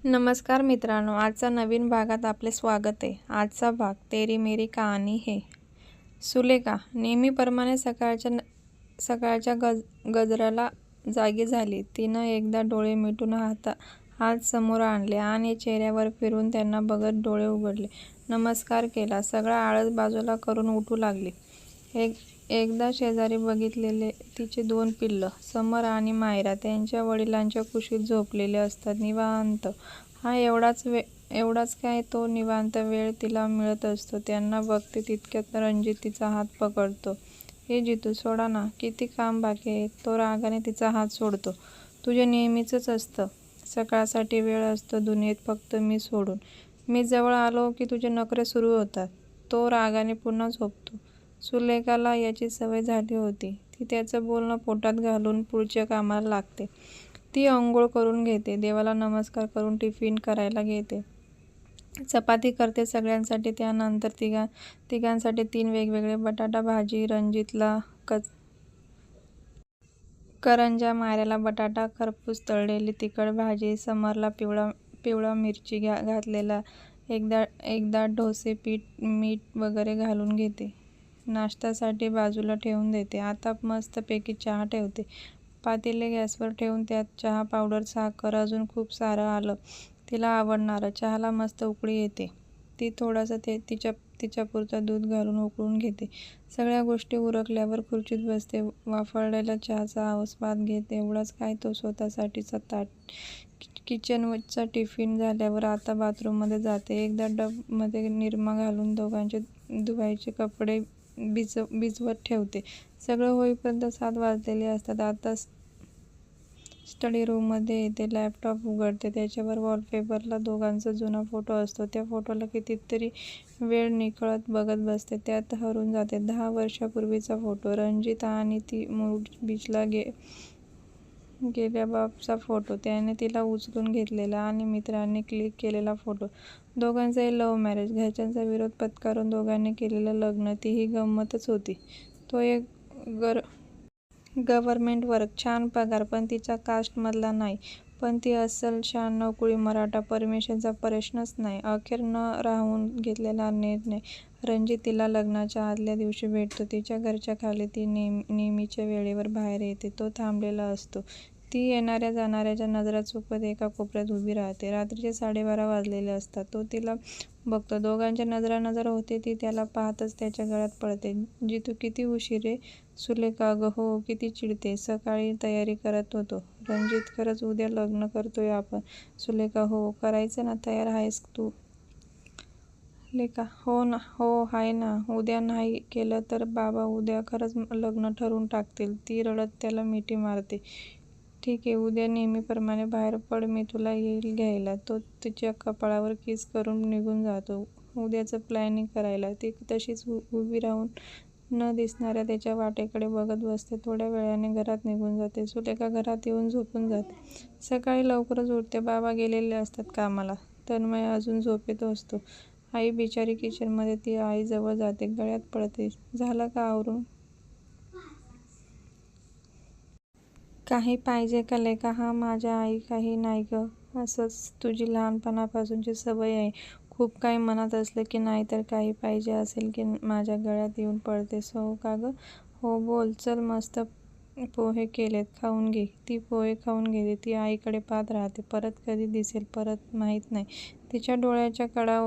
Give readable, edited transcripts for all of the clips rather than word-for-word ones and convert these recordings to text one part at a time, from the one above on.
नमस्कार मित्रांनो, आजचा नवीन भागात आपले स्वागत आहे. आजचा भाग तेरी मेरी कहाणी है. सुलेखा नेहमीप्रमाणे सकाळच्या गजराला जागी झाली. तिनं एकदा डोळे मिटून हात समोर आणले आणि चेहऱ्यावर फिरून त्यांना बघत डोळे उघडले. नमस्कार केला. सगळा आळस बाजूला करून उठू लागली. एकदा शेजारी बघितलेले तिचे 2 पिल्लं, समर आणि मायरा, त्यांच्या वडिलांच्या कुशीत झोपलेले असतात निवांत. एवढाच काय, तो निवांत वेळ तिला मिळत असतो. त्यांना बघते तितक्यात रणजित तिचा हात पकडतो. "ए जितू, सोडा ना, किती काम बाकी आहे. " तो रागाने तिचा हात सोडतो. "तुझे नेहमीचंच असतं. सकाळसाठी वेळ असतो दुनियेत फक्त मी सोडून. मी जवळ आलो की तुझे नखरे सुरू होतात. " तो रागाने पुन्हा झोपतो. सुलेखाला याची सवय झाली होती. ती त्याचं बोलणं पोटात घालून पुढच्या कामाला लागते. ती अंघोळ करून घेते, देवाला नमस्कार करून टिफिन करायला घेते, चपाती करते सगळ्यांसाठी. त्यानंतर तिघांसाठी 3 वेगवेगळे बटाटा भाजी, रणजितला करंज्या, मायराला बटाटा खरपूस तळलेली तिखट भाजी, समरला पिवळा मिरची घातलेला एकदा डोसे पीठ, मीठ वगैरे घालून घेते. नाश्त्यासाठी बाजूला ठेवून देते. आता मस्तपैकी चहा ठेवते. पातेले गॅसवर ठेवून त्यात चहा पावडर, साखर, अजून खूप सारं आलं, तिला आवडणारं. चहाला मस्त उकळी येते. ती थोडंसं तिच्यापुरतं दूध घालून उकळून घेते. सगळ्या गोष्टी उरकल्यावर खुर्चीत बसते, वाफाळलेल्या चहाचा आस्वाद घेत. एवढंच काय, तो स्वतःसाठीचं ताट, किचनचा टिफिन झाल्यावर आता बाथरूममध्ये जाते. एकदा टबमध्ये निरमा घालून दोघांचे धुवायचे कपडे भिजवत ठेवते. सगळं होईपर्यंत 7 वाजलेले असतात. आता स्टडी रूममध्ये येते, लॅपटॉप उघडते. त्याच्यावर वॉलपेपरला दोघांचा जुना फोटो असतो. त्या फोटोला कितीतरी वेळ निखळत बघत बसते. त्यात हरवून जाते. 10 वर्षांपूर्वीचा फोटो, रणजित आणि ती मुरुड बीचला गेल्याबाबतचा फोटो, त्याने तिला उचलून घेतलेला आणि मित्रांनी क्लिक केलेला फोटो. दोघांचंही लव्ह मॅरेज, घरच्यांचा विरोध पत्करून दोघांनी केलेलं लग्न. तीही गंमतच होती. तो एक गव्हर्नमेंट वर्क, छान पगार, पण तिच्या कास्टमधला नाही. पण ती अस्सल 96 कुळी मराठा, परमिशनचा प्रश्नच नाही. अखेर न राहवून घेतलेला निर्णय. रणजित तिला लग्नाच्या आदल्या दिवशी भेटतो. तिच्या घराच्या खाली. ती नेहमीच्या वेळेवर बाहेर येते. तो थांबलेला असतो. ती येणाऱ्या जाणाऱ्याच्या नजरा चुकवत एका कोपऱ्यात उभी राहते. रात्रीचे 12:30 वाजलेले असतात. तो तिला बघतो. दोघांच्या नजरानजर होते. ती त्याला पाहतच त्याच्या गळ्यात पडते. "जितू, किती उशीर रे? " सुलेखा: "अगं हो, किती चिडते. सकाळी तयारी करत होतो. " रणजित: "खरंच उद्या लग्न करतोय आपण? " सुलेखा: "हो, करायचं ना. तयार आहेस तू? " लेखा: "हो आहे ना. उद्या नाही केलं तर बाबा उद्या खरंच लग्न ठरवून टाकतील. " ती रडत त्याला मिठी मारते. "ठीक आहे, उद्या नेहमीप्रमाणे बाहेर पड, मी तुला येईल घ्यायला. " तो तिच्या कपाळावर किस करून निघून जातो उद्याचं प्लॅनिंग करायला. ती तशीच उभी राहून न दिसणाऱ्या त्याच्या वाटेकडे बघत बसते. थोड्या वेळाने घरात निघून जाते. सुलेखा घरात येऊन झोपून जाते. सकाळी लवकरच उठते. बाबा गेलेले असतात कामाला. तन्मय अजून झोपेत असतो. आई बिचारी किचनमध्ये. ती आईजवळ जाते, गळ्यात पडते. "झालं का आवरून? काही पाहिजे का लेका? " "हां माझ्या आई, काही नाही गं. असंच. तुझी लहानपणापासूनची सवय आहे. खूप काही मनात असलं की नाहीतर काही पाहिजे असेल की माझ्या गळ्यात येऊन पडतेस. " "हो का गं? हो, बोल. चल, मस्त पोहे केलेत, खाऊन घे. " ती पोहे खाऊन घेते. ती आईकडे पाहत राहते. परत कधी दिसेल परत माहीत नाही. तिच्या डोळ्याच्या कडा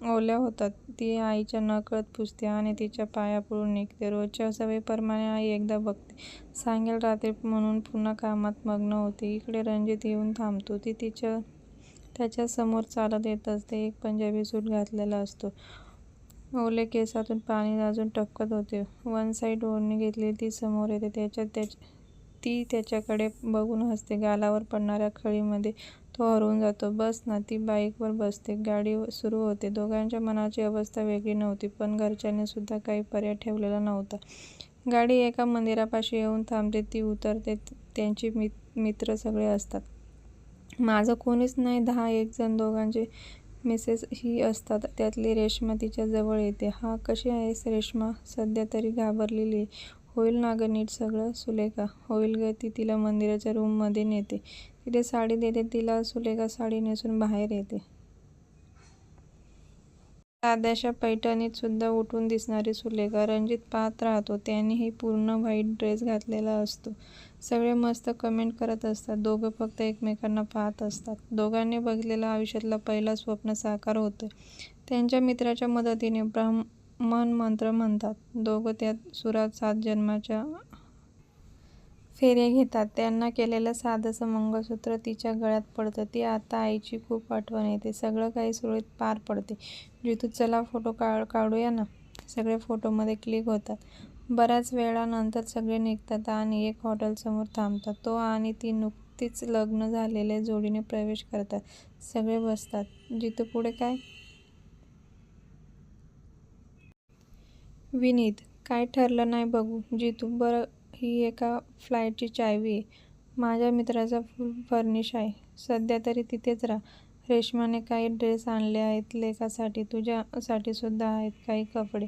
ओल्या होतात. ती आईच्या नकळत पुसते आणि तिच्या पाया पडून निघते. रोजच्या सवयीप्रमाणे आई एकदा बघते, सांगेल रात्री म्हणून पुन्हा कामात मग्न होते. इकडे रणजित येऊन थांबतो. ती त्याच्या समोर चालत येत असते. एक पंजाबी सूट घातलेला असतो. ओले केसातून पाणी अजून टपकत होते. वन साईड ओढणी घेतलेली. ती समोर येते. ती त्याच्याकडे बघून हसते. गालावर पडणाऱ्या खळीमध्ये तो हरवून जातो. "बस ना. " ती बाईकवर बसते. गाडी सुरू होते. दोघांच्या मनाची अवस्था वेगळी नव्हती, पण घरच्यांनी सुद्धा काही पर्याय ठेवलेला नव्हता. गाडी एका मंदिरापाशी येऊन थांबते. ती उतरते. त्यांची मित्र सगळे असतात. माझं कोणीच नाही. 10-1 जण. दोघांचे मिसेस ही असतात. त्यातली रेश्मा तिच्या जवळ येते. "हां, कशी आहेस रेश्मा? सध्या तरी घाबरलेली आहे. होईल ना गं नीट सगळं? " सुलेखा: "होईल गं. " ती तिला मंदिराच्या रूममध्ये नेते. तिथे साडी देते तिला. सुलेखा साडी नेसून बाहेर येते. साध्याशा पैठणीत सुद्धा उठून दिसणारी सुलेखा. रणजित पाहत राहतो. त्यानेही पूर्ण व्हाईट ड्रेस घातलेला असतो. सगळे मस्त कमेंट करत असतात. दोघं फक्त एकमेकांना पाहत असतात. दोघांनी बघितलेलं आयुष्यातलं पहिलं स्वप्न साकार होतंय. त्यांच्या मित्राच्या मदतीने ब्राह्मण मंत्र म्हणतात. दोघं त्यात सुरात 7 जन्माच्या फेऱ्या घेतात. त्यांना केलेलं साधंसं मंगळसूत्र तिच्या गळ्यात पडतं. ती आता आईची खूप आठवण येते. सगळं काही सुरळीत पार पडते. जितू चला फोटो काढूया ना. सगळे फोटोमध्ये क्लिक होतात. बऱ्याच वेळानंतर सगळे निघतात आणि एक हॉटेलसमोर थांबतात. तो आणि ती नुकतीच लग्न झालेल्या जोडीने प्रवेश करतात. सगळे बसतात. जितू पुढे काय? विनीत, काय ठरलं नाही बघू. जितू, बरं ही एका फ्लाईटची चावी आहे. माझ्या मित्राचा फुल फर्निश आहे. सध्या तरी तिथेच राहा. रेश्माने काही ड्रेस आणले आहेत लेकासाठी. तुझ्यासाठी सुद्धा आहेत काही कपडे.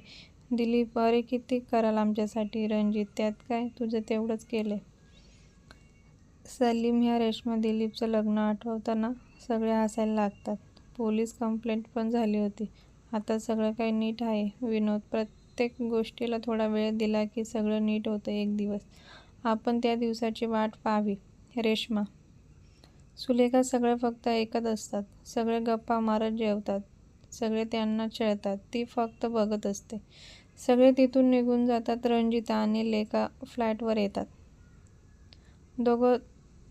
दिलीप, अरे किती कराल आमच्यासाठी. रणजित, त्यात काय, तुझं तेवढंच केलंय. सलीम, ह्या रेश्मा दिलीपचं लग्न आठवतं ना? सगळे हसायला लागतात. पोलीस कंप्लेंट पण झाली होती. आता सगळं काही नीट आहे. विनोद, प्रत्येक गोष्टीला थोडा वेळ दिला की सगळं नीट होतं एक दिवस. आपण त्या दिवसाची वाट पाहावी. रेश्मा, सुलेखा, सगळे फक्त ऐकत असतात. सगळे गप्पा मारत जेवतात. सगळे त्यांना छळतात. ती फक्त बघत असते. सगळे तिथून निघून जातात. रणजित आणि लेका फ्लॅटवर येतात. दोघं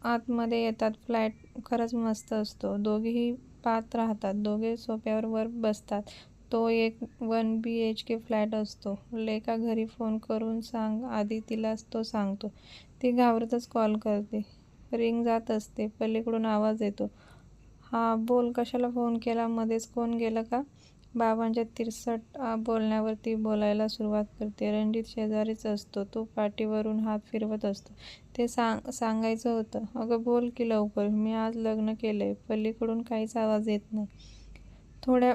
आतमध्ये येतात. फ्लॅट खरंच मस्त असतो. दोघेही पाहत राहतात. दोघे सोफ्यावर वर बसतात. तो एक 1 BHK फ्लॅट असतो. लेका, घरी फोन करून सांग आधी, तिला तो सांगतो. ती घाबरतच कॉल करते. रिंग जात असते. पलीकडून आवाज येतो. हा बोल, कशाला फोन केला? मध्येच कोण गेलं का? बाबांच्या तिरसट बोलण्यावर ती बोलायला सुरुवात करते. रणजित शेजारीच असतो. तो पाठीवरून हात फिरवत असतो. ते सांगायचं होतं. अगं बोल की लवकर. मी आज लग्न केलंय. पलीकडून काहीच आवाज येत नाही. थोड्या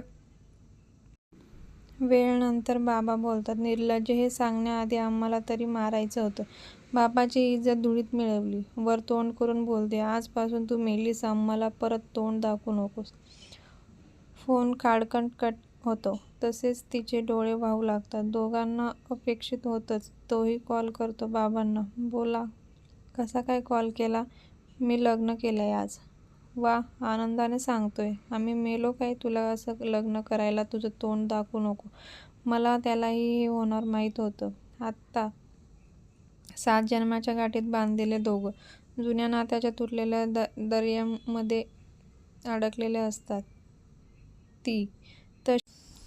वेळानंतर बाबा बोलतात. निर्लज्ज, हे सांगण्याआधी आम्हाला तरी मारायचं होतं. बाबाची इज्जत धुळीत मिळवली. वर तोंड करून बोलते. आजपासून तू मेलीस. आम्हाला परत तोंड दाखवू नकोस. फोन खाडकन कट होतो. तसेच तिचे डोळे वाहू लागतात. दोघांना अपेक्षित होतंच. तोही कॉल करतो बाबांना. बोला. कसा काय कॉल केला? मी लग्न केलंय आज. वा, आनंदाने सांगतोय. आम्ही मेलो काय तुला असं लग्न करायला? तुझं तोंड दाखवू नको. मला त्यालाही हे होणार माहीत होतं. आत्ता 7 जन्माच्या गाठीत बांधलेले दोघं जुन्या नात्याच्या तुटलेल्या दर्यामध्ये अडकलेले असतात.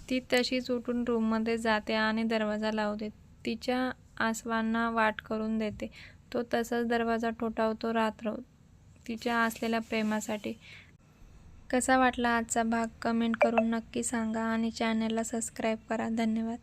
ती तशीच उठून रूममध्ये जाते आणि दरवाजा लावते. तिच्या आसवांना वाट करून देते. तो तसाच दरवाजा ठोठावतो. रात्र तिच्या असलेल्या प्रेमासाठी. कसा वाटला आजचा भाग? कमेंट करून नक्की सांगा आणि चॅनलला सबस्क्राईब करा. धन्यवाद.